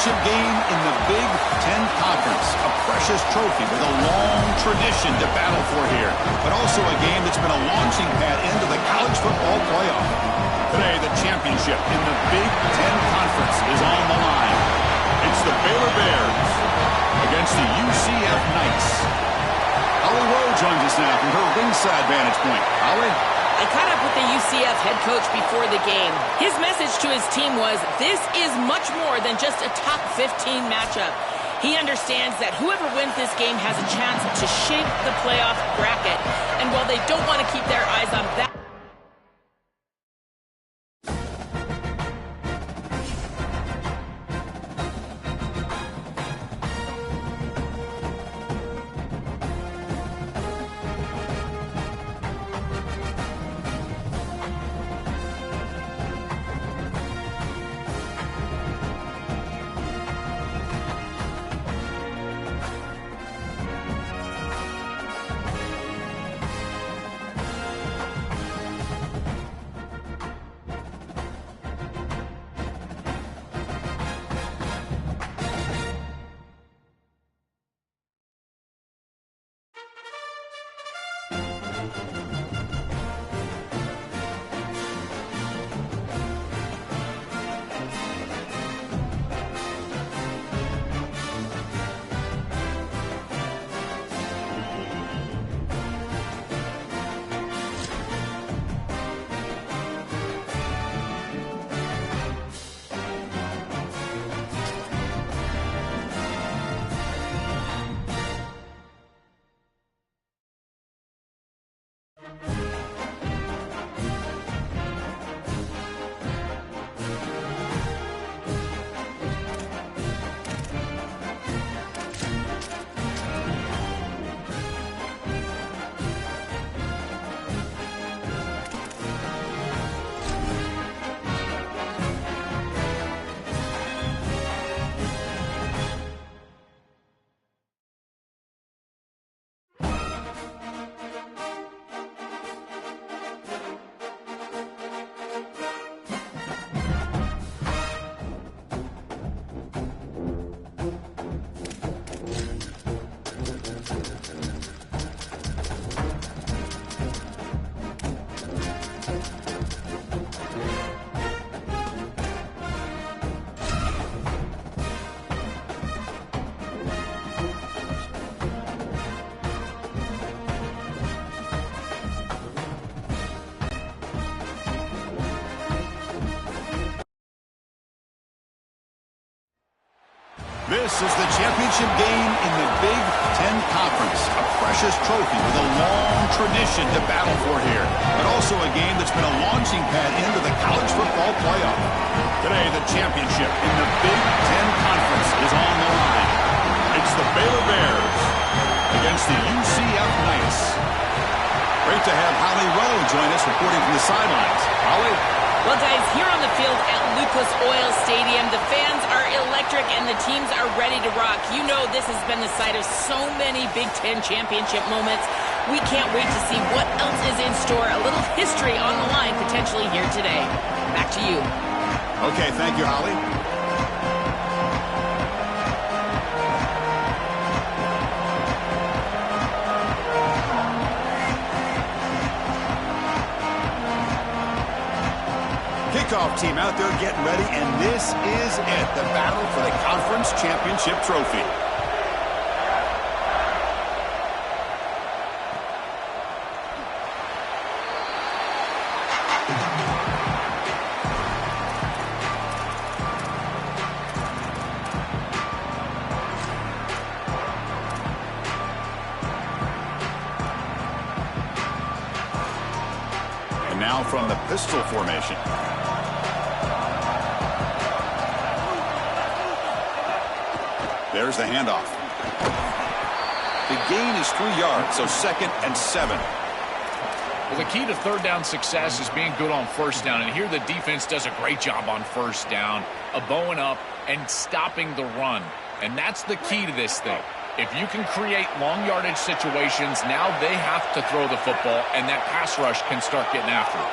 championship game in the Big Ten Conference. A precious trophy with a long tradition to battle for here, but also a game that's been a launching pad into the college football playoff. Today, the championship in the Big Ten Conference is on the line. It's the Baylor Bears against the UCF Knights. Holly Rowe joins us now from her ringside vantage point. Holly? I caught up with the UCF head coach before the game. His message to his team was, this is much more than just a top 15 matchup. He understands that whoever wins this game has a chance to shape the playoff bracket. And while they don't want to keep their eyes on that, this is the championship game in the Big Ten Conference. A precious trophy with a long tradition to battle for here, but also a game that's been a launching pad into the college football playoff. Today, the championship in the Big Ten Conference is on the line. It's the Baylor Bears against the UCF Knights. Great to have Holly Rowe join us reporting from the sidelines. Holly? well, guys, here on the field at Lucas Oil Stadium, the fans are electric and the teams are ready to rock. You know this has been the site of so many Big Ten championship moments. We can't wait to see what else is in store. A little history on the line potentially here today. Back to you. Okay, thank you, Holly. Kickoff team out there getting ready, and this is it, the battle for the conference championship trophy. And now from the pistol formation. There's the handoff. The gain is 3 yards, so 2nd and 7. Well, the key to third down success is being good on first down, and here the defense does a great job on first down of bowing up and stopping the run, and that's the key to this thing. If you can create long yardage situations, now they have to throw the football, and that pass rush can start getting after it.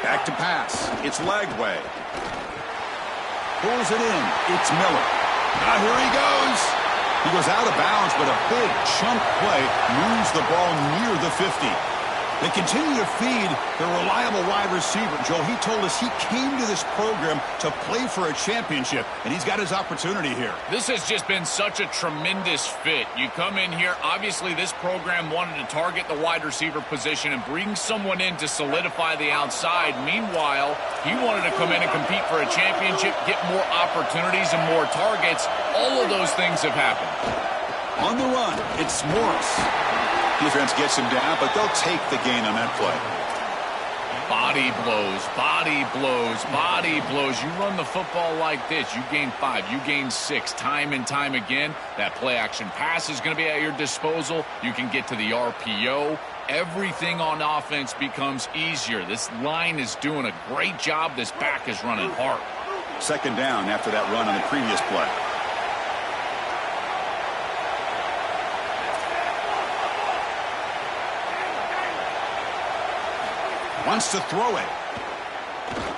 Back to pass. It's Lagway. Pulls it in. It's Miller. Now here he goes. He goes out of bounds, but a big chunk play moves the ball near the 50. They continue to feed their reliable wide receiver. Joe, he told us he came to this program to play for a championship, and he's got his opportunity here. This has just been such a tremendous fit. You come in here, obviously this program wanted to target the wide receiver position and bring someone in to solidify the outside. Meanwhile, he wanted to come in and compete for a championship, get more opportunities and more targets. All of those things have happened. On the run, it's Morris. Defense gets him down, but they'll take the gain on that play. Body blows, body blows, body blows. You run the football like this, you gain 5, you gain 6, time and time again. That play action pass is going to be at your disposal. You can get to the RPO. Everything on offense becomes easier. This line is doing a great job. This back is running hard. Second down after that run on the previous play. Wants to throw it.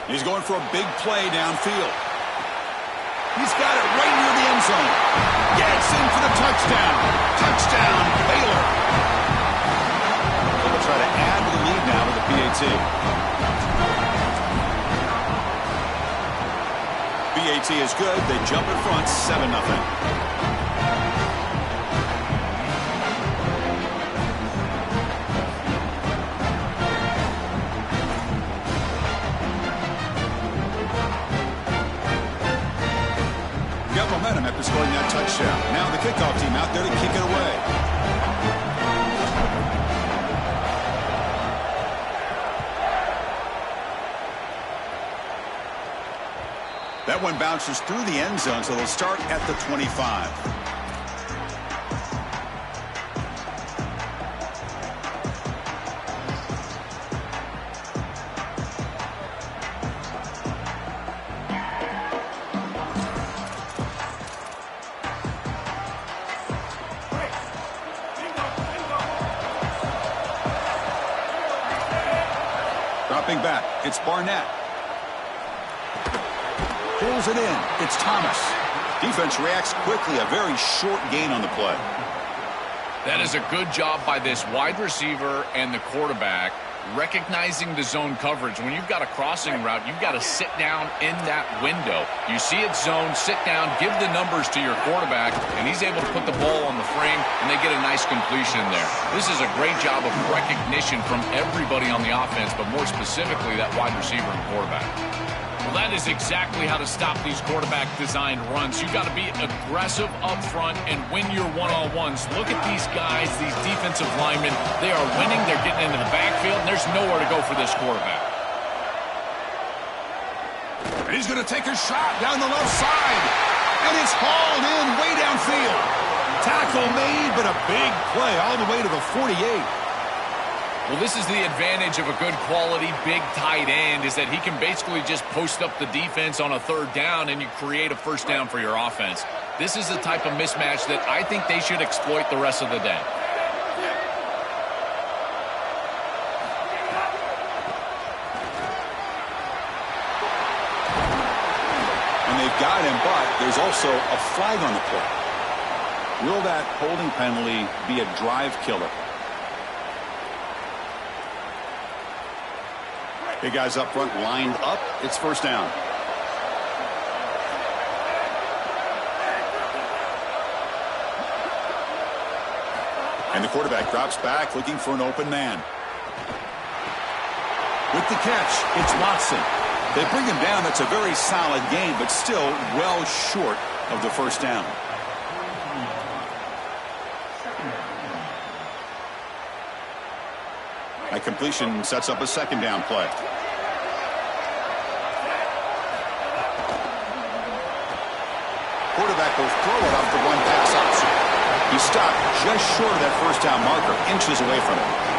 He's going for a big play downfield. He's got it right near the end zone. Gets in for the touchdown. Touchdown, Baylor. They'll try to add to the lead now with the PAT. PAT is good. They jump in front, 7-0. Momentum after scoring that touchdown. Now the kickoff team out there to kick it away. That one bounces through the end zone, so they'll start at the 25. Dropping back, it's Barnett. Pulls it in, it's Thomas. Defense reacts quickly, a very short gain on the play. That is a good job by this wide receiver and the quarterback recognizing the zone coverage. When you've got a crossing route, you've got to sit down in that window. You see it zone, sit down, give the numbers to your quarterback, and he's able to put the ball on the frame, and they get a nice completion there. This is a great job of recognition from everybody on the offense, but more specifically that wide receiver and quarterback. Well, that is exactly how to stop these quarterback-designed runs. You've got to be aggressive up front and win your one-on-ones. Look at these guys, these defensive linemen. They are winning. They're getting into the backfield, and there's nowhere to go for this quarterback. And he's going to take a shot down the left side. And it's hauled in way downfield. Tackle made, but a big play all the way to the 48. Well, this is the advantage of a good quality big tight end, is that he can basically just post up the defense on a third down and you create a first down for your offense. This is the type of mismatch that I think they should exploit the rest of the day. And they've got him, but there's also a flag on the play. Will that holding penalty be a drive killer? Big guys up front lined up. It's first down. And the quarterback drops back looking for an open man. With the catch, it's Watson. They bring him down. That's a very solid gain, but still well short of the first down. That completion sets up a second down play. Quarterback will throw it off the one pass option. He stopped just short of that first down marker, inches away from it.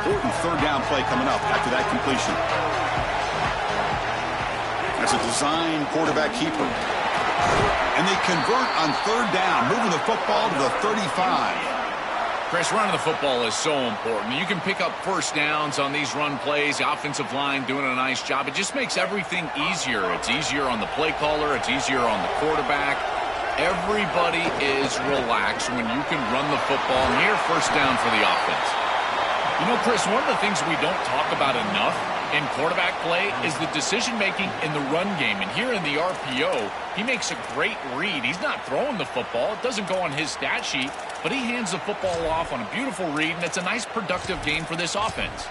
important third down play coming up after that completion. That's a design quarterback keeper. And they convert on third down, moving the football to the 35. Chris, running the football is so important. You can pick up first downs on these run plays. The offensive line doing a nice job. It just makes everything easier. It's easier on the play caller. It's easier on the quarterback. Everybody is relaxed when you can run the football near first down for the offense. You know, Chris, one of the things we don't talk about enough in quarterback play is the decision-making in the run game. And here in the RPO, he makes a great read. He's not throwing the football. It doesn't go on his stat sheet, but he hands the football off on a beautiful read, and it's a nice productive game for this offense.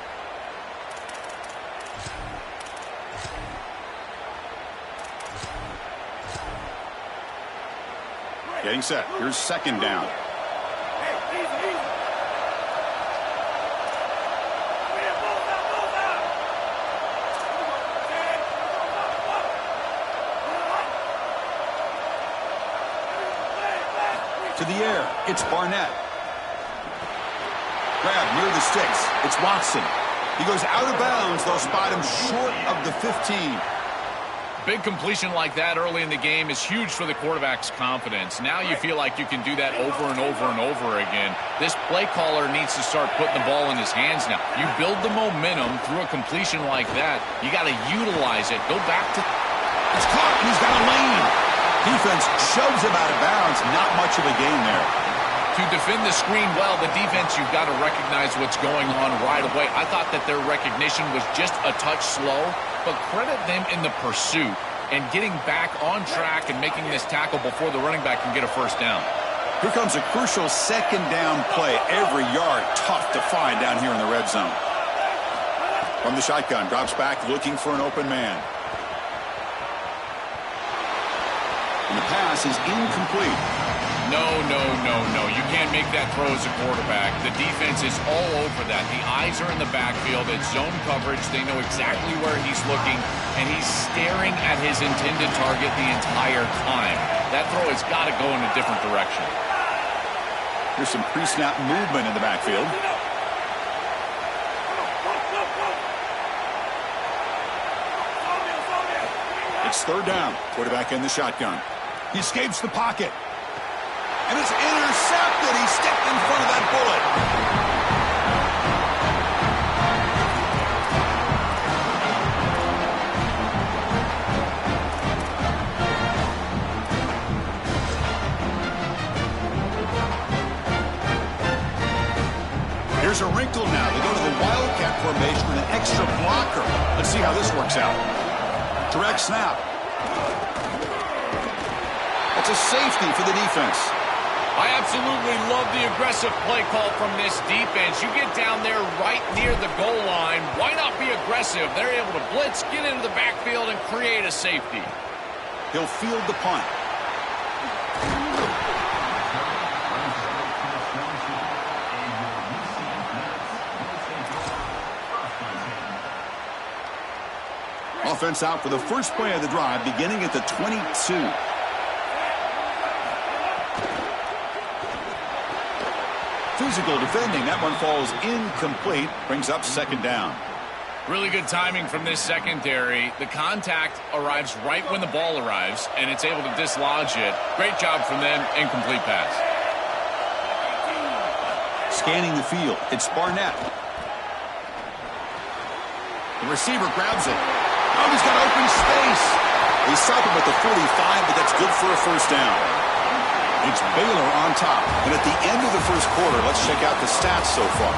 Getting set. Here's second down. To the air, it's Barnett. Grab near the sticks. It's Watson. He goes out of bounds. They'll spot him short of the 15. Big completion like that early in the game is huge for the quarterback's confidence. Now you feel like you can do that over and over and over again. This play caller needs to start putting the ball in his hands now. You build the momentum through a completion like that. You got to utilize it. Go back to... It's caught, and he's got a lane. Defense shoves him out of bounds. Not much of a gain there. To defend the screen well, the defense, you've got to recognize what's going on right away. I thought that their recognition was just a touch slow, but credit them in the pursuit and getting back on track and making this tackle before the running back can get a first down. Here comes a crucial second down play. Every yard tough to find down here in the red zone. From the shotgun, drops back looking for an open man. And the pass is incomplete. No. You can't make that throw as a quarterback. The defense is all over that. The eyes are in the backfield. It's zone coverage. They know exactly where he's looking, and he's staring at his intended target the entire time. That throw has got to go in a different direction. Here's some pre-snap movement in the backfield. It's third down. Quarterback in the shotgun. He escapes the pocket. And it's intercepted. He stepped in front of that bullet. Here's a wrinkle now. They go to the Wildcat formation with an extra blocker. Let's see how this works out. Direct snap. That's a safety for the defense. I absolutely love the aggressive play call from this defense. You get down there right near the goal line. Why not be aggressive? They're able to blitz, get into the backfield, and create a safety. He'll field the punt. Offense out for the first play of the drive, beginning at the 22. Physical defending. That one falls incomplete. Brings up second down. Really good timing from this secondary. The contact arrives right when the ball arrives, and it's able to dislodge it. Great job from them. Incomplete pass. Scanning the field. It's Barnett. The receiver grabs it. Oh, he's got open space. He stopped him at the 45, but that's good for a first down. It's Baylor on top. And at the end of the first quarter, let's check out the stats so far.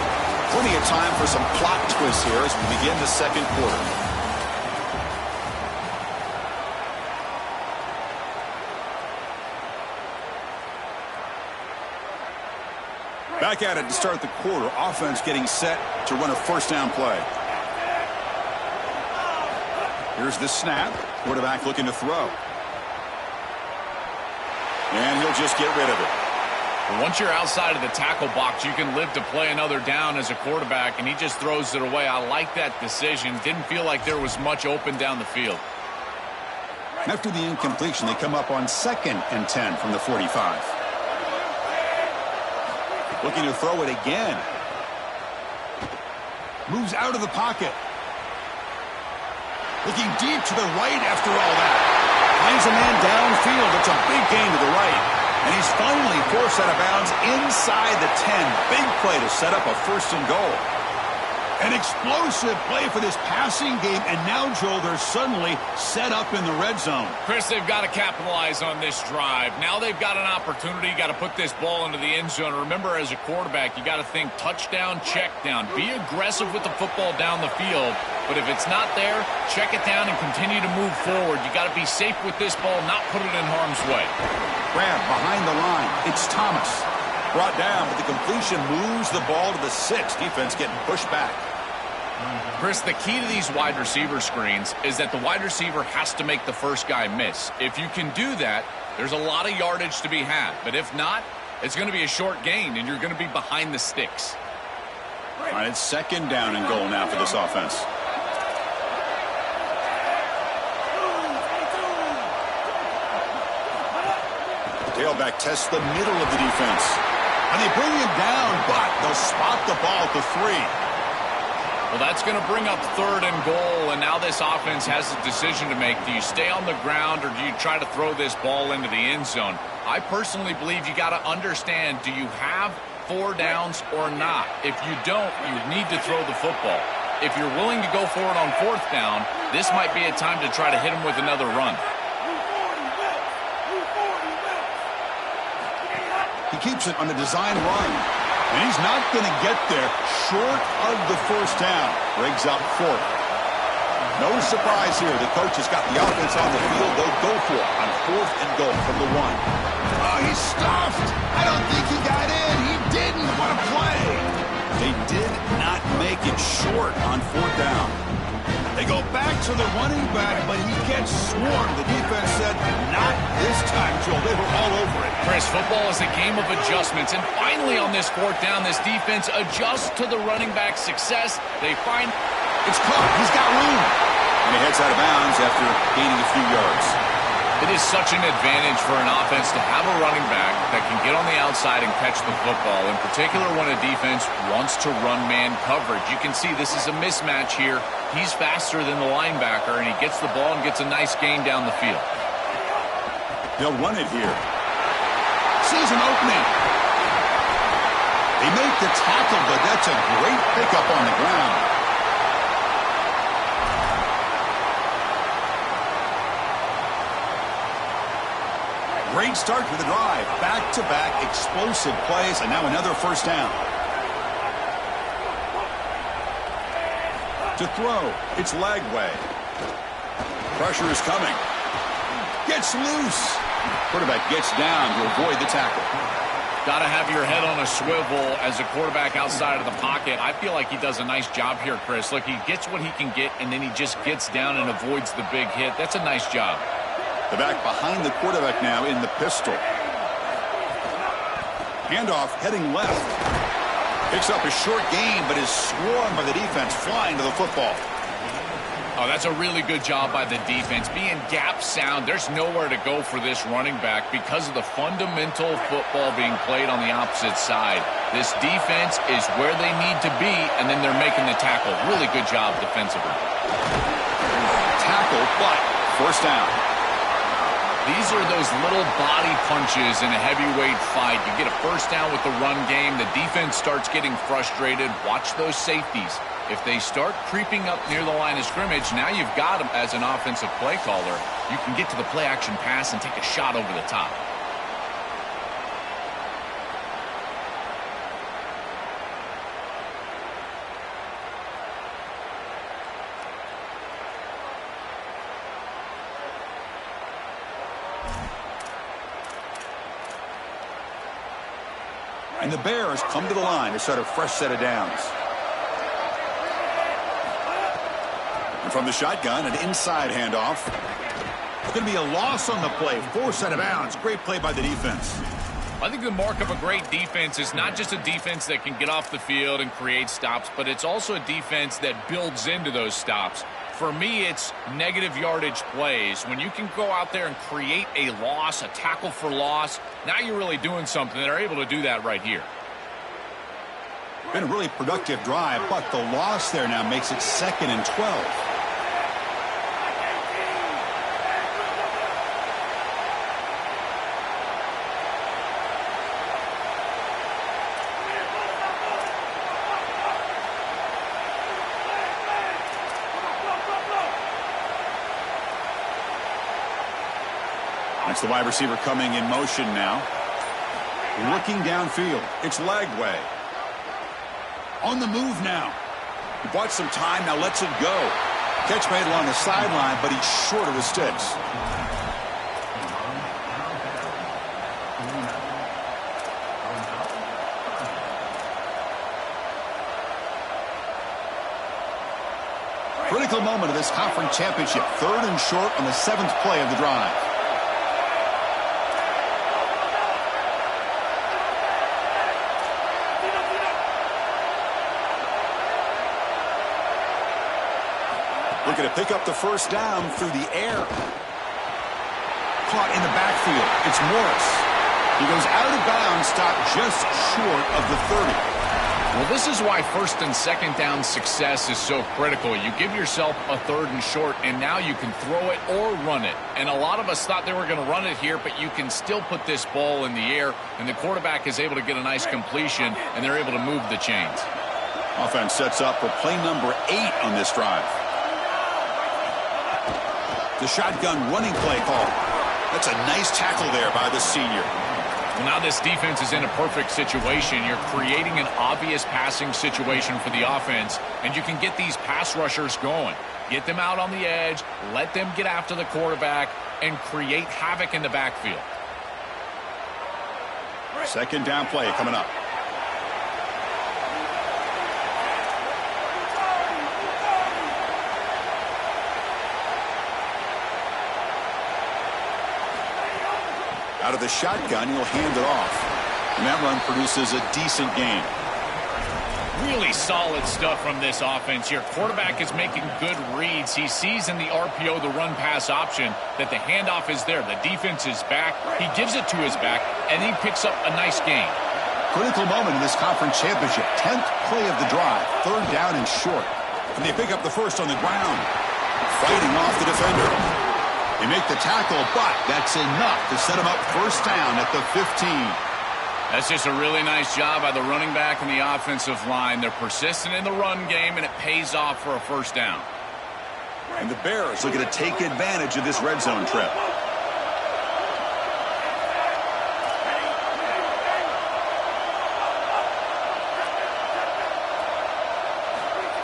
Plenty of time for some plot twists here as we begin the second quarter. Back at it to start the quarter. Offense getting set to run a first down play. Here's the snap. Quarterback looking to throw. And he'll just get rid of it. Well, once you're outside of the tackle box, you can live to play another down as a quarterback, and he just throws it away. I like that decision. Didn't feel like there was much open down the field. After the incompletion, they come up on 2nd and 10 from the 45. Looking to throw it again. Moves out of the pocket. Looking deep to the right after all that. Finds a man downfield. It's a big gain to the right. And he's finally forced out of bounds inside the 10. Big play to set up a 1st and goal. An explosive play for this passing game, and now, Joel, they're suddenly set up in the red zone. Chris, they've got to capitalize on this drive. Now they've got an opportunity. Got to put this ball into the end zone. Remember, as a quarterback, you got to think touchdown, check down. Be aggressive with the football down the field. But if it's not there, check it down and continue to move forward. You got to be safe with this ball, not put it in harm's way. Grab behind the line. It's Thomas. Brought down, but the completion moves the ball to the 6. Defense getting pushed back. Chris, the key to these wide receiver screens is that the wide receiver has to make the first guy miss. If you can do that, there's a lot of yardage to be had. But if not, it's going to be a short gain, and you're going to be behind the sticks. All right, it's 2nd down and goal now for this offense. Tailback tests the middle of the defense. And they bring him down, but they'll spot the ball to 3. Well, that's going to bring up 3rd and goal, and now this offense has a decision to make. Do you stay on the ground, or do you try to throw this ball into the end zone? I personally believe you got to understand, do you have 4 downs or not? If you don't, you need to throw the football. If you're willing to go for it on 4th down, this might be a time to try to hit him with another run. He keeps it on the design run. And he's not going to get there short of the 1st down. Briggs out 4. No surprise here. The coach has got the offense on the field. They'll go for it on 4th and goal from the 1. Oh, he's stuffed. I don't think he got in. He didn't. What a play. They did not make it short on 4th down. They go back to the running back, but he gets swarmed. The defense said, not this time, Joel. They were all over it. Chris, football is a game of adjustments. And finally on this 4th down, this defense adjusts to the running back's success. They find it's caught. He's got room. And he heads out of bounds after gaining a few yards. It is such an advantage for an offense to have a running back that can get on the outside and catch the football, in particular when a defense wants to run man coverage. You can see this is a mismatch here. He's faster than the linebacker, and he gets the ball and gets a nice gain down the field. They'll run it here. Sees an opening. They make the tackle, but that's a great pickup on the ground. Great start for the drive. Back-to-back explosive plays, and now another 1st down. To throw, it's Lagway. Pressure is coming. Gets loose. Quarterback gets down to avoid the tackle. Got to have your head on a swivel as a quarterback outside of the pocket. I feel like he does a nice job here, Chris. Look, he gets what he can get, and then he just gets down and avoids the big hit. That's a nice job. The back behind the quarterback now in the pistol. Handoff heading left. Picks up a short gain, but is swarmed by the defense flying to the football. Oh, that's a really good job by the defense. Being gap sound, there's nowhere to go for this running back because of the fundamental football being played on the opposite side. This defense is where they need to be, and then they're making the tackle. Really good job defensively. Tackle, but 1st down. These are those little body punches in a heavyweight fight. You get a 1st down with the run game. The defense starts getting frustrated. Watch those safeties. If they start creeping up near the line of scrimmage, now you've got them as an offensive play caller. You can get to the play-action pass and take a shot over the top. And the Bears come to the line to start a fresh set of downs. And from the shotgun, an inside handoff. It's going to be a loss on the play. 4th set of bounds. Great play by the defense. I think the mark of a great defense is not just a defense that can get off the field and create stops, but it's also a defense that builds into those stops. For me, it's negative yardage plays. When you can go out there and create a loss, a tackle for loss, now you're really doing something. They're able to do that right here. Been a really productive drive, but the loss there now makes it 2nd and 12. That's the wide receiver coming in motion now. Looking downfield. It's Lagway. On the move now. He bought some time, now lets it go. Catch made along the sideline, but he's short of the sticks. Critical moment of this conference championship. 3rd and short on the 7th play of the drive. Looking to pick up the first down through the air. Caught in the backfield. It's Morris. He goes out of bounds, stopped just short of the 30. Well, this is why 1st and 2nd down success is so critical. You give yourself a 3rd and short, and now you can throw it or run it. And a lot of us thought they were going to run it here, but you can still put this ball in the air, and the quarterback is able to get a nice completion, and they're able to move the chains. Offense sets up for play number 8 on this drive. The shotgun running play call. That's a nice tackle there by the senior. Well, now this defense is in a perfect situation. You're creating an obvious passing situation for the offense, and you can get these pass rushers going. Get them out on the edge, let them get after the quarterback, and create havoc in the backfield. 2nd down play coming up. Out of the shotgun, he'll hand it off. And that run produces a decent gain. Really solid stuff from this offense. Your quarterback is making good reads. He sees in the RPO, the run-pass option, that the handoff is there. The defense is back. He gives it to his back, and he picks up a nice gain. Critical moment in this conference championship. 10th play of the drive. 3rd down and short. And they pick up the first on the ground. Fighting off the defender. They make the tackle, but that's enough to set him up 1st down at the 15. That's just a really nice job by the running back and the offensive line. They're persistent in the run game, and it pays off for a 1st down. And the Bears looking to take advantage of this red zone trip.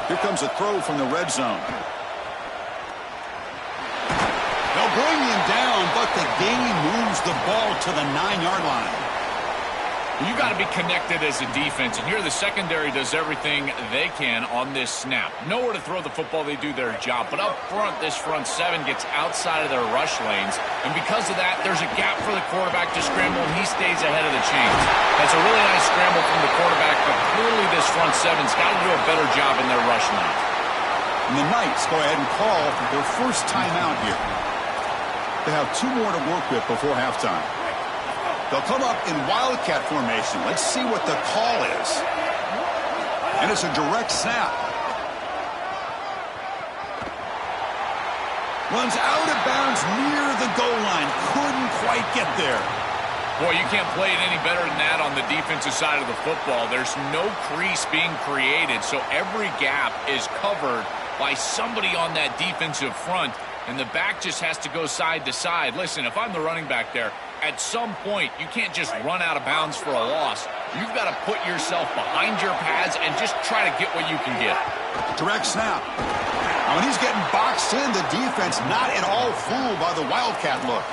Here comes a throw from the red zone. They'll bring him down, but the game moves the ball to the 9-yard line. You got to be connected as a defense, and here the secondary does everything they can on this snap. Nowhere to throw the football, they do their job. But up front, this front 7 gets outside of their rush lanes, and because of that, there's a gap for the quarterback to scramble, and he stays ahead of the chains. That's a really nice scramble from the quarterback, but clearly this front 7's got to do a better job in their rush lanes. And the Knights go ahead and call their first timeout here. They have 2 more to work with before halftime. They'll come up in Wildcat formation. Let's see what the call is. And it's a direct snap. Runs out of bounds near the goal line. Couldn't quite get there. Boy, you can't play it any better than that on the defensive side of the football. There's no crease being created, so every gap is covered by somebody on that defensive front, and the back just has to go side to side. Listen, if I'm the running back there, at some point, you can't just run out of bounds for a loss. You've got to put yourself behind your pads and just try to get what you can get. Direct snap. Now, when he's getting boxed in, the defense not at all fooled by the Wildcat look.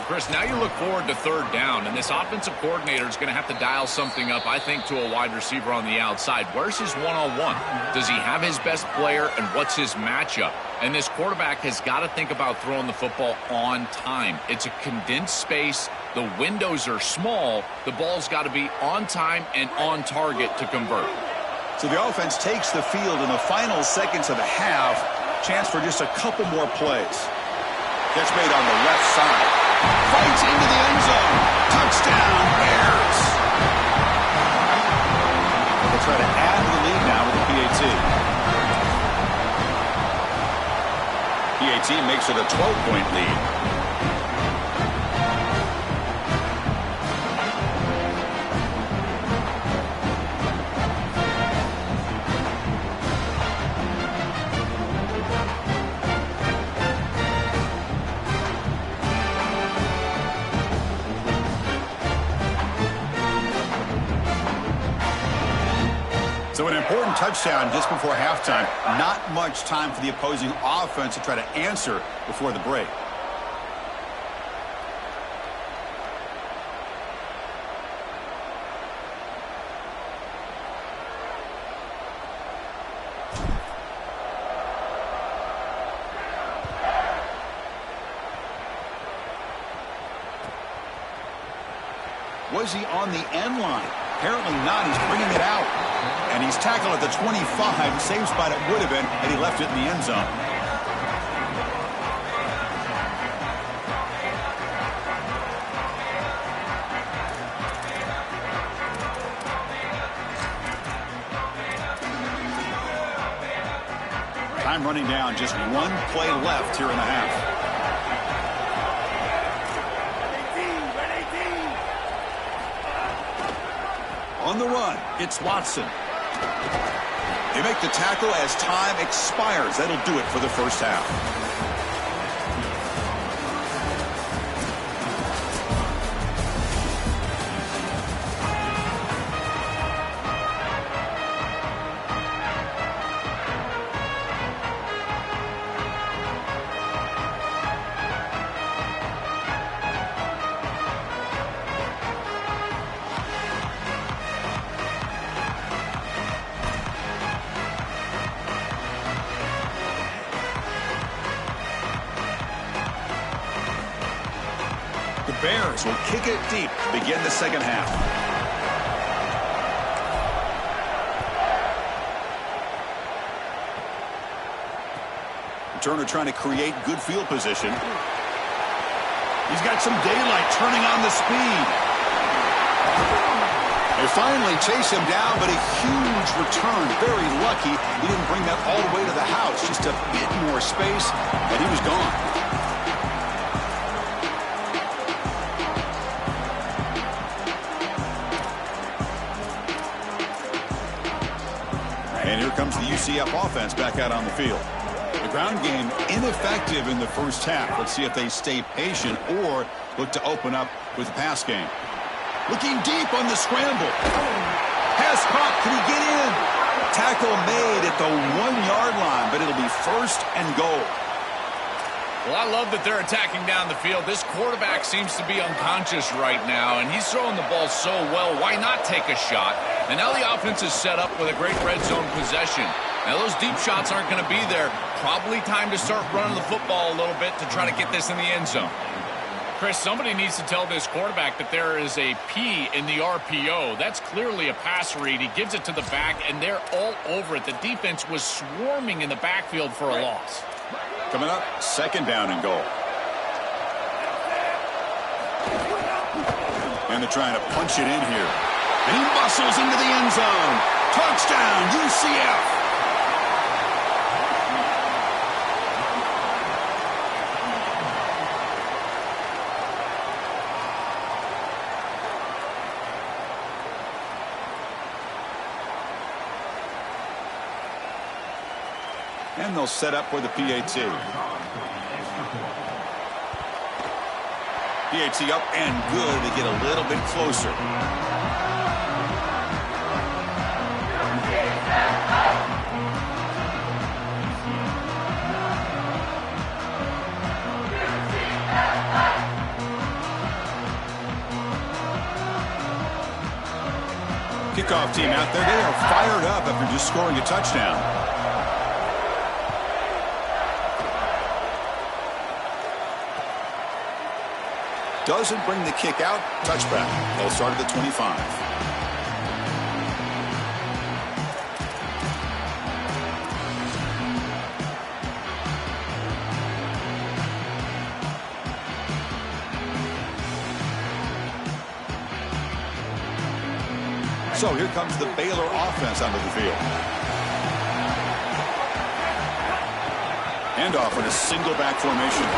Chris, now you look forward to 3rd down, and this offensive coordinator is going to have to dial something up, I think, to a wide receiver on the outside. Where's his one-on-one? Does he have his best player, and what's his matchup? And this quarterback has got to think about throwing the football on time. It's a condensed space. The windows are small. The ball's got to be on time and on target to convert. So the offense takes the field in the final seconds of the half. Chance for just a couple more plays. Catch made on the left side. Fights into the end zone. Touchdown, Bears. try to add to the lead now with the PAT. PAT makes it a 12-point lead. So an important touchdown just before halftime. Not much time for the opposing offense to try to answer before the break. Was he on the end line? Apparently not. He's bringing it out. And he's tackled at the 25. Same spot it would have been had he left it in the end zone. Time running down. Just one play left here in the half. On the run, it's Watson. They make the tackle as time expires. That'll do it for the first half. Bears will kick it deep to begin the second half. Turner trying to create good field position. He's got some daylight, turning on the speed. They finally chase him down, but a huge return. Very lucky he didn't bring that all the way to the house. Just a bit more space, and he was gone. And here comes the UCF offense back out on the field. The ground game ineffective in the first half. Let's see if they stay patient or look to open up with the pass game. Looking deep on the scramble. Pass caught. Can he get in? Tackle made at the 1-yard line, but it'll be first and goal. Well, I love that they're attacking down the field. This quarterback seems to be unconscious right now, and he's throwing the ball so well. Why not take a shot? And now the offense is set up with a great red zone possession. Now those deep shots aren't going to be there. Probably time to start running the football a little bit to try to get this in the end zone. Chris, somebody needs to tell this quarterback that there is a P in the RPO. That's clearly a pass read. He gives it to the back, and they're all over it. The defense was swarming in the backfield for a loss. Coming up, second down and goal. And they're trying to punch it in here. And he muscles into the end zone. Touchdown, UCF. And they'll set up for the PAT. PAT up and good to get a little bit closer. Kickoff team out there. They are fired up after just scoring a touchdown. Doesn't bring the kick out. Touchback. They'll start at the 25. So here comes the Baylor offense onto the field. Handoff in a single back formation.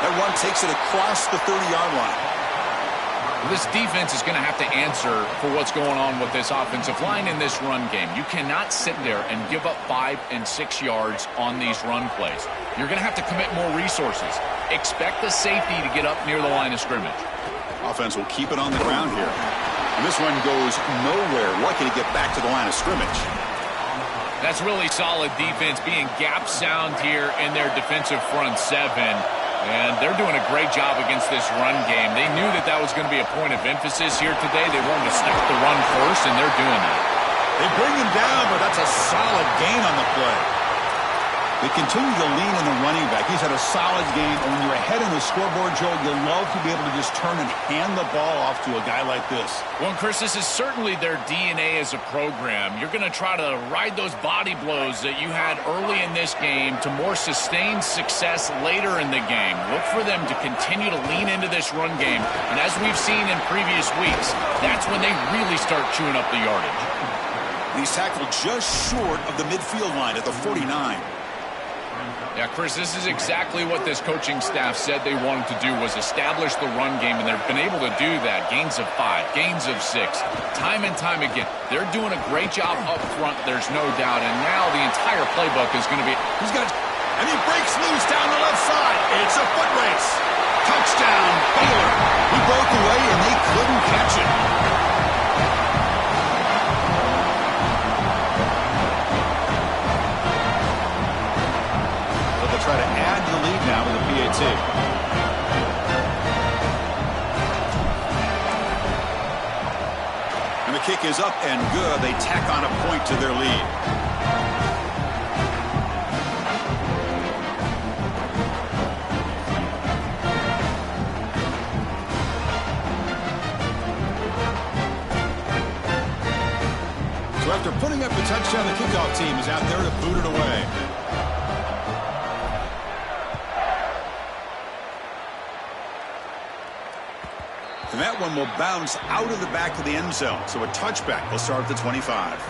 That run takes it across the 30-yard line. This defense is going to have to answer for what's going on with this offensive line in this run game. You cannot sit there and give up 5 and 6 yards on these run plays. You're going to have to commit more resources. Expect the safety to get up near the line of scrimmage. Offense will keep it on the ground here. And this one goes nowhere. Lucky to get back to the line of scrimmage. That's really solid defense, being gap sound here in their defensive front seven. And they're doing a great job against this run game. They knew that that was going to be a point of emphasis here today. They wanted to stop the run first, and they're doing that. They bring him down, but that's a solid gain on the play. They continue to lean on the running back. He's had a solid game. And when you're ahead in the scoreboard, Joe, you'll love to be able to just turn and hand the ball off to a guy like this. Well, Chris, this is certainly their DNA as a program. You're going to try to ride those body blows that you had early in this game to more sustained success later in the game. Look for them to continue to lean into this run game. And as we've seen in previous weeks, that's when they really start chewing up the yardage. He's tackled just short of the midfield line at the 49. Yeah, Chris, this is exactly what this coaching staff said they wanted to do, was establish the run game, and they've been able to do that. Gains of 5, gains of 6, time and time again. They're doing a great job up front, there's no doubt, and now the entire playbook is going to be... And he breaks loose down the left side. It's a foot race. Touchdown, Baylor. He broke away, and they couldn't catch it. Try to add the lead now with a PAT. And the kick is up and good. They tack on a point to their lead. So after putting up the touchdown, the kickoff team is out there to boot it away. And that one will bounce out of the back of the end zone. So a touchback will start at the 25.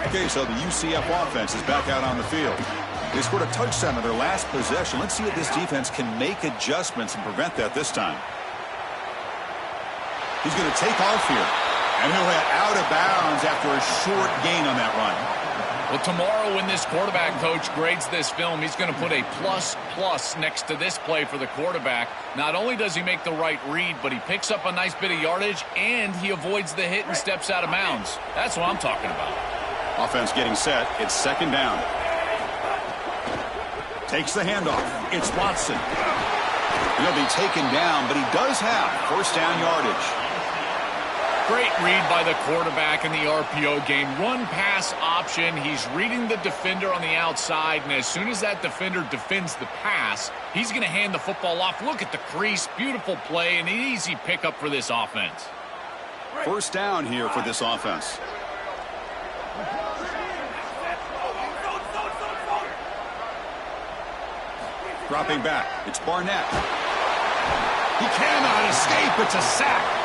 Okay, so the UCF offense is back out on the field. They scored a touchdown on their last possession. Let's see if this defense can make adjustments and prevent that this time. He's going to take off here. And he'll head out of bounds after a short gain on that run. Well, tomorrow when this quarterback coach grades this film, he's going to put a plus next to this play for the quarterback. Not only does he make the right read, but he picks up a nice bit of yardage, and he avoids the hit and steps out of bounds. That's what I'm talking about. Offense getting set. It's second down. Takes the handoff. It's Watson. He'll be taken down, but he does have first down yardage. Great read by the quarterback in the RPO game. Run pass option. He's reading the defender on the outside, and as soon as that defender defends the pass, he's going to hand the football off. Look at the crease. Beautiful play, and an easy pickup for this offense. First down here for this offense. Dropping back. It's Barnett. He cannot escape. It's a sack.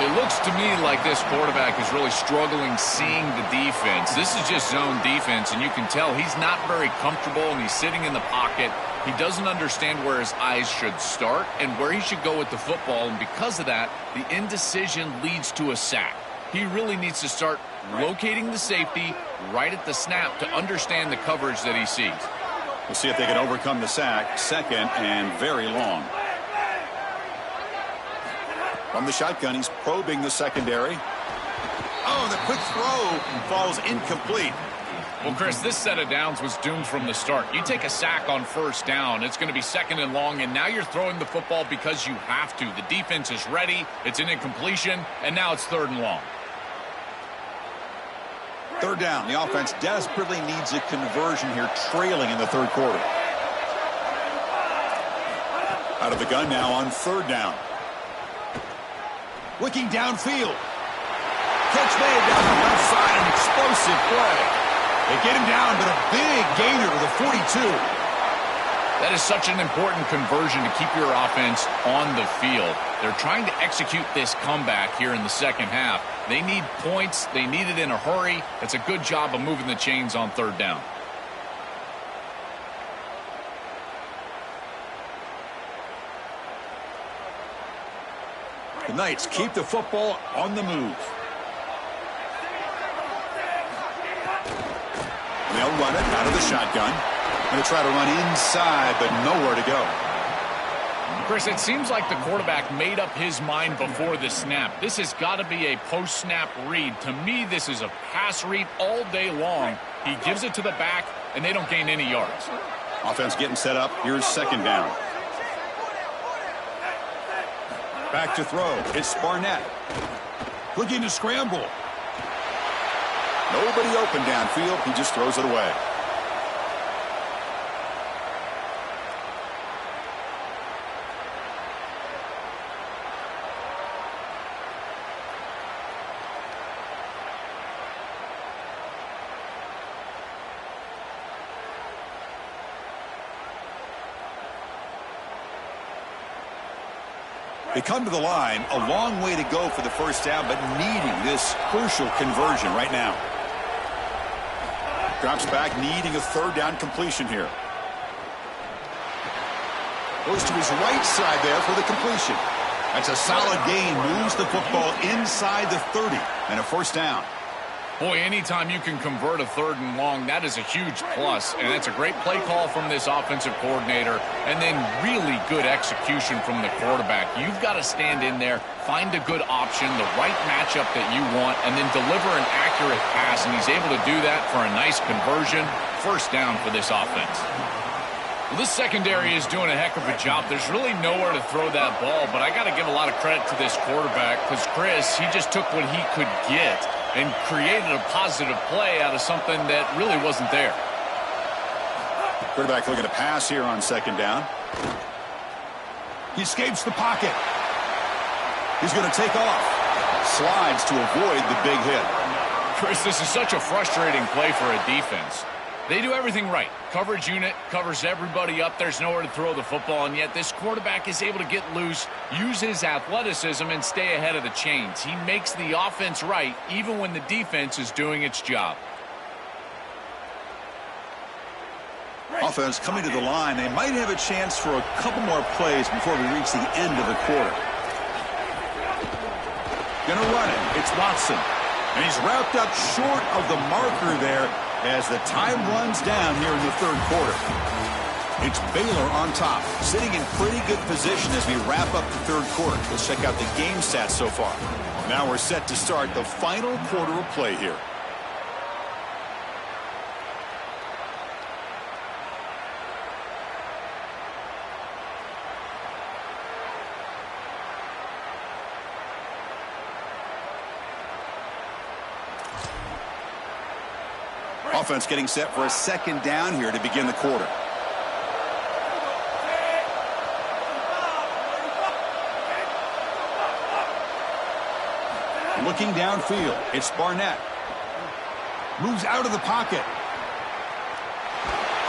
It looks to me like this quarterback is really struggling seeing the defense. This is just zone defense, and you can tell he's not very comfortable, and he's sitting in the pocket. He doesn't understand where his eyes should start and where he should go with the football, and because of that, the indecision leads to a sack. He really needs to start locating the safety right at the snap to understand the coverage that he sees. We'll see if they can overcome the sack. Second and very long. From the shotgun, he's probing the secondary. Oh, the quick throw falls incomplete. Well, Chris, this set of downs was doomed from the start. You take a sack on first down, it's going to be second and long, and now you're throwing the football because you have to. The defense is ready, it's an incompletion, and now it's third and long. Third down. The offense desperately needs a conversion here, trailing in the third quarter. Out of the gun now on third down. Looking downfield. Catch made down the left side, an explosive play. They get him down, but a big gainer to the 42. That is such an important conversion to keep your offense on the field. They're trying to execute this comeback here in the second half. They need points. They need it in a hurry. It's a good job of moving the chains on third down. The Knights keep the football on the move. And they'll run it out of the shotgun. Going to try to run inside, but nowhere to go. Chris, it seems like the quarterback made up his mind before the snap. This has got to be a post-snap read. To me, this is a pass read all day long. He gives it to the back, and they don't gain any yards. Offense getting set up. Here's second down. Back to throw. It's Barnett. Looking to scramble. Nobody open downfield. He just throws it away. They come to the line, a long way to go for the first down, but needing this crucial conversion right now. Drops back, needing a third down completion here. Goes to his right side there for the completion. That's a solid gain, moves the football inside the 30, and a first down. Boy, anytime you can convert a third and long, that is a huge plus. And that's a great play call from this offensive coordinator. And then really good execution from the quarterback. You've got to stand in there, find a good option, the right matchup that you want, and then deliver an accurate pass. And he's able to do that for a nice conversion. First down for this offense. Well, this secondary is doing a heck of a job. There's really nowhere to throw that ball, but I got to give a lot of credit to this quarterback because, Chris, he just took what he could get and created a positive play out of something that really wasn't there. Quarterback looking to pass here on second down. He escapes the pocket. He's going to take off. Slides to avoid the big hit. Chris, this is such a frustrating play for a defense. They do everything right. Coverage unit covers everybody up. There's nowhere to throw the football, and yet this quarterback is able to get loose, use his athleticism, and stay ahead of the chains. He makes the offense right, even when the defense is doing its job. Offense coming to the line. They might have a chance for a couple more plays before we reach the end of the quarter. Gonna run it. It's Watson. And he's wrapped up short of the marker there as the time runs down here in the third quarter. It's Baylor on top, sitting in pretty good position as we wrap up the third quarter. Let's check out the game stats so far. Now we're set to start the final quarter of play here. Offense getting set for a second down here to begin the quarter. Looking downfield, it's Barnett. Moves out of the pocket.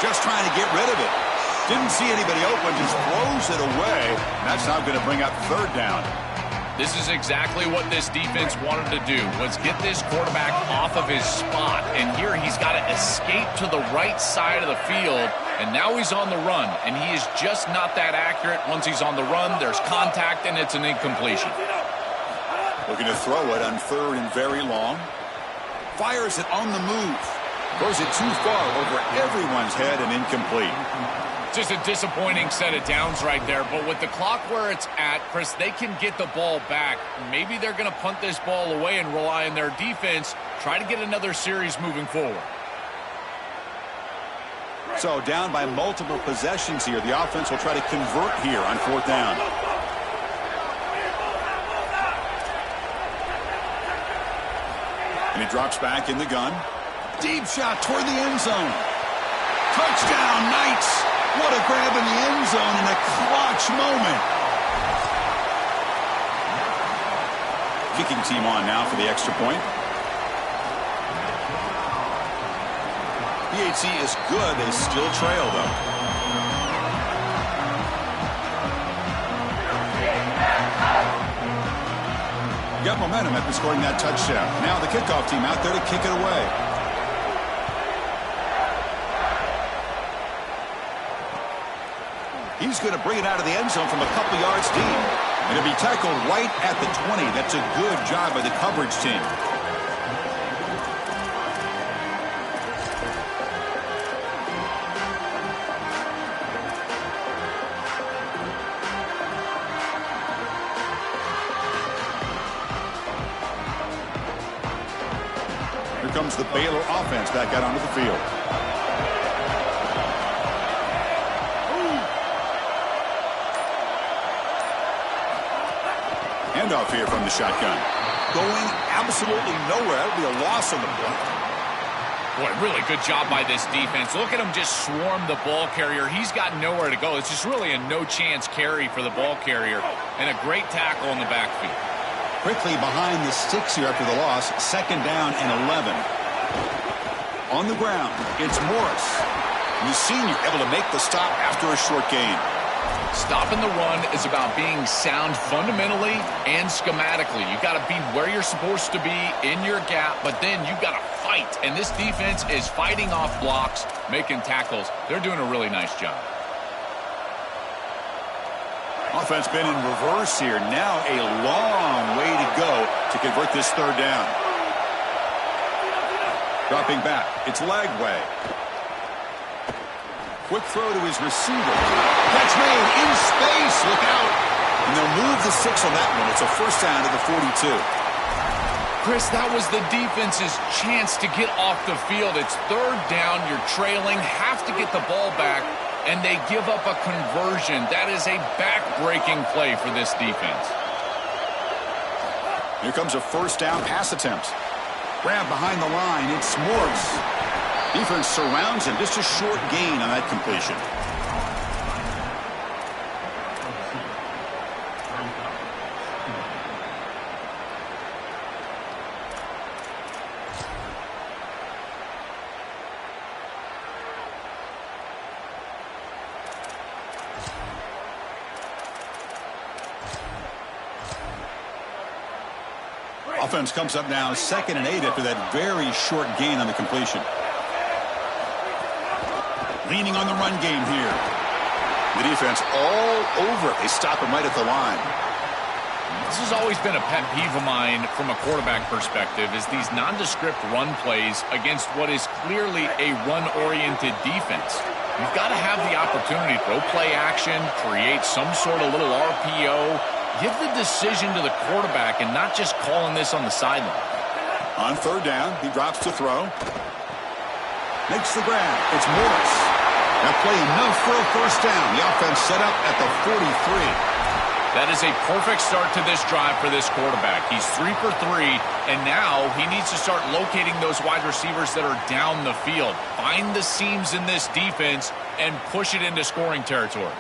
Just trying to get rid of it. Didn't see anybody open, just throws it away. That's now going to bring up third down. This is exactly what this defense wanted to do, was get this quarterback off of his spot. And here he's got to escape to the right side of the field, and now he's on the run. And he is just not that accurate. Once he's on the run, there's contact, and it's an incompletion. Looking to throw it on third and very long. Fires it on the move. Throws it too far over everyone's head and incomplete. Just a disappointing set of downs right there. But with the clock where it's at, Chris, they can get the ball back. Maybe they're going to punt this ball away and rely on their defense. Try to get another series moving forward. So down by multiple possessions here. The offense will try to convert here on fourth down. And he drops back in the gun. Deep shot toward the end zone. Touchdown, Knights. What a grab in the end zone in a clutch moment. Kicking team on now for the extra point. PAT is good. They still trail, though. Got momentum after scoring that touchdown. Now the kickoff team out there to kick it away. He's going to bring it out of the end zone from a couple yards deep. And it'll be tackled right at the 20. That's a good job by the coverage team. Here comes the Baylor offense back out onto the field. Handoff here from the shotgun. Going absolutely nowhere. That would be a loss on the play. Boy, really good job by this defense. Look at him just swarm the ball carrier. He's got nowhere to go. It's just really a no-chance carry for the ball carrier. And a great tackle in the backfield. Quickly behind the sticks here after the loss. 2nd down and 11. On the ground, it's Morris. The senior able to make the stop after a short gain. Stopping the run is about being sound fundamentally and schematically. You've got to be where you're supposed to be in your gap, but then you've got to fight. And this defense is fighting off blocks, making tackles. They're doing a really nice job. Offense been in reverse here. Now a long way to go to convert this 3rd down. Dropping back. It's Lagway. Quick throw to his receiver. Catch made in space. Look out. And they'll move the 6 on that one. It's a 1st down to the 42. Chris, that was the defense's chance to get off the field. It's 3rd down. You're trailing. Have to get the ball back. And they give up a conversion. That is a back-breaking play for this defense. Here comes a 1st down pass attempt. Grab behind the line. It's Morris. Defense surrounds him. Just a short gain on that completion. Offense comes up now 2nd and 8 after that very short gain on the completion. Leaning on the run game here. The defense all over. They stop him right at the line. This has always been a pet peeve of mine from a quarterback perspective, is these nondescript run plays against what is clearly a run-oriented defense. You've got to have the opportunity to throw play action, create some sort of little RPO, give the decision to the quarterback and not just calling this on the sideline. On 3rd down, he drops to throw. Makes the grab. It's Morris. Now play enough for a 1st down. The offense set up at the 43. That is a perfect start to this drive for this quarterback. He's 3 for 3, and now he needs to start locating those wide receivers that are down the field. Find the seams in this defense and push it into scoring territory.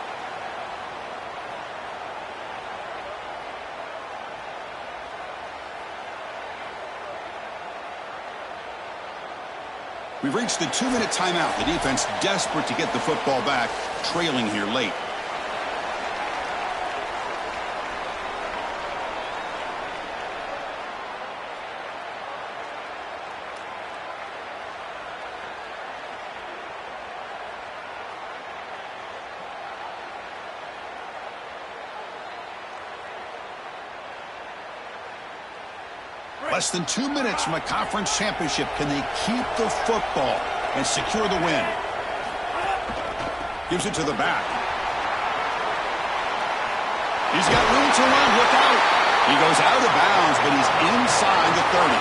We've reached the 2-minute timeout. The defense desperate to get the football back, trailing here late. Less than 2 minutes from a conference championship. Can they keep the football and secure the win? Gives it to the back. He's got room to run. Look out. He goes out of bounds, but he's inside the 30.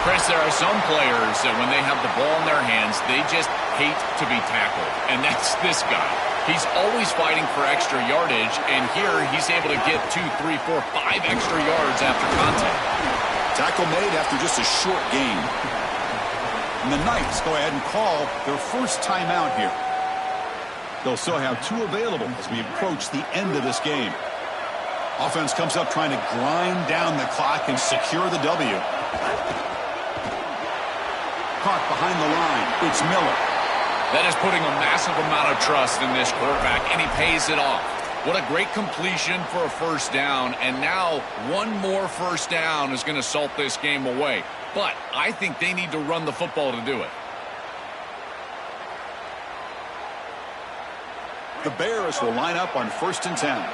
Chris, there are some players that when they have the ball in their hands, they just hate to be tackled. And that's this guy. He's always fighting for extra yardage, and here he's able to get 2, 3, 4, 5 extra yards after contact. Tackle made after just a short gain. And the Knights go ahead and call their 1st timeout here. They'll still have 2 available as we approach the end of this game. Offense comes up trying to grind down the clock and secure the W. Caught behind the line. It's Miller. That is putting a massive amount of trust in this quarterback, and he pays it off. What a great completion for a first down, and now one more first down is going to salt this game away. But I think they need to run the football to do it. The Bears will line up on 1st and 10.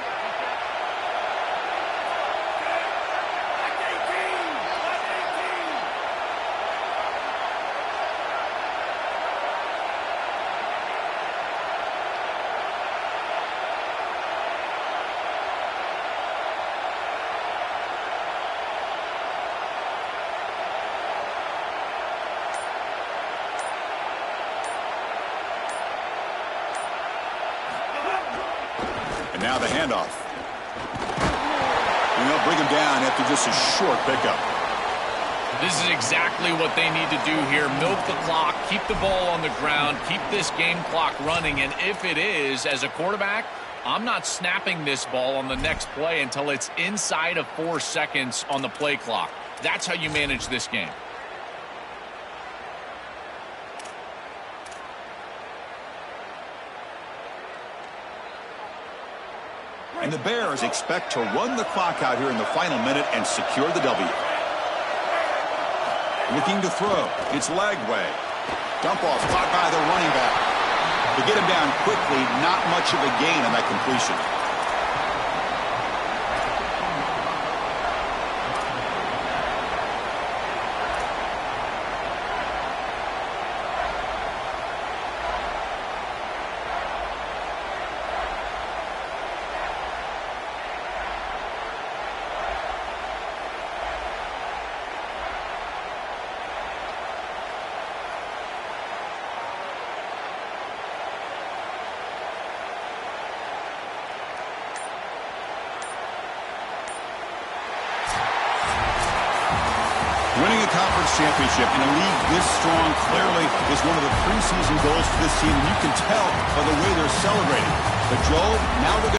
And now the handoff. And they'll bring him down after just a short pickup. This is exactly what they need to do here. Milk the clock, keep the ball on the ground, keep this game clock running. And if it is, as a quarterback, I'm not snapping this ball on the next play until it's inside of 4 seconds on the play clock. That's how you manage this game. And the Bears expect to run the clock out here in the final minute and secure the W. Looking to throw. It's Lagway. Dump off caught by the running back. To get him down quickly, not much of a gain on that completion. Winning a conference championship in a league this strong clearly is one of the preseason goals for this team. And you can tell by the way they're celebrating. But Joel, now they're